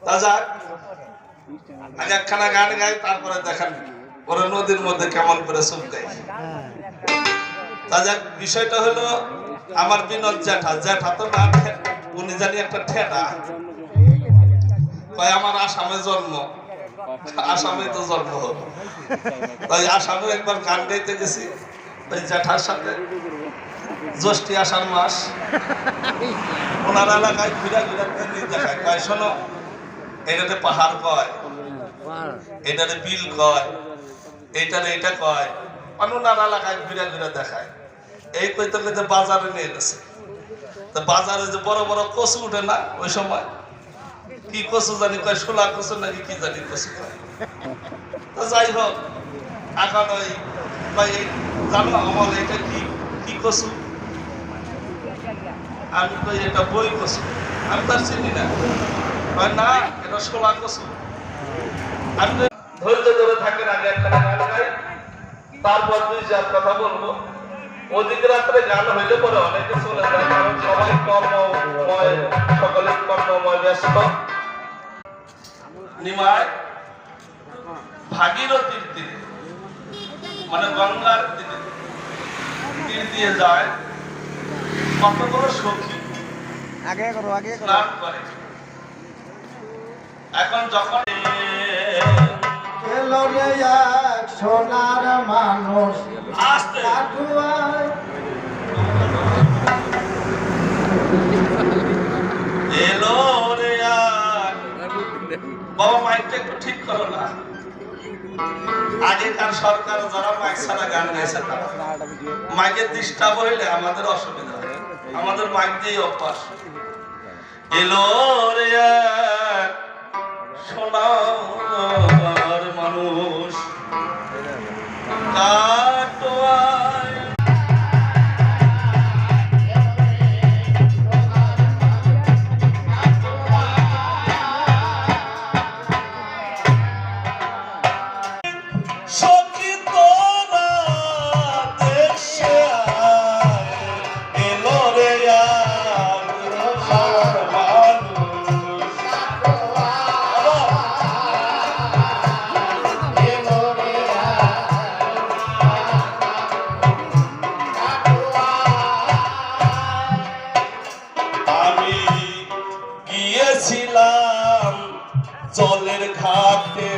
তা যাক আগে একখানা গান গাই তারপরে দেখেন ওরা নদীর মধ্যে কেমন করে সুপ দেয়। তা যাক বিষয়টা হলো আমার বিনোদ জ্যাঠা তো না উনি জানি একটা ঠেটা তাই আমার আসামে জন্ম আসামে তো জন্ম হলো তাই আসামে একবার গান গাইতে গেছি ওই জ্যাঠার সাথে জ্যৈষ্ঠী আষাঢ় মাস ওনার এলাকায় ঘুরা ঘুরা দেখায় কয় শোনো এটাতে পাহাড় কয় এটাতে বিল কয় এইটারে এটা কয় ওনার এলাকায় ঘুরা ঘুরা দেখায় এই কইতে কইতে বাজারে নিয়ে গেছে তো বাজারে যে বড় বড় কচু উঠে না ওই সময় কি কচু জানি কয় শোলা কচু নাকি কি জানি কচু কয় তো যাই হোক এখন ওই ভাই জানো আমার এটা কি কি কচু আমি কই এটা বই কচু আমি তার চিনি না না এটা শোলা কচু আমি ধৈর্য ধরে থাকেন আগে একটা গান গাই তারপর দুই চার কথা বলবো অধিক রাত্রে গান হইলে পরে অনেকে চলে যায় কারণ সবাই কর্মময় সকলে কর্মময় ব্যস্ত নিমায় ভাগীরথীর তীরে মানে গঙ্গার তীরে তীর দিয়ে যায় কত বড় সখী স্নান করে এখন যখন সোনার মানুষ আসতে এলো রে বাবা মাইকটা একটু ঠিক করো না আগেকার সরকার যারা মাইক ছাড়া গান গাইছে তারা মাইকের ডিস্টার্ব হইলে আমাদের অসুবিধা হয় আমাদের মাইক দিয়ে অভ্যাস এলো রে সোনার মানুষ কাটোয়ায় জলের ঘাটে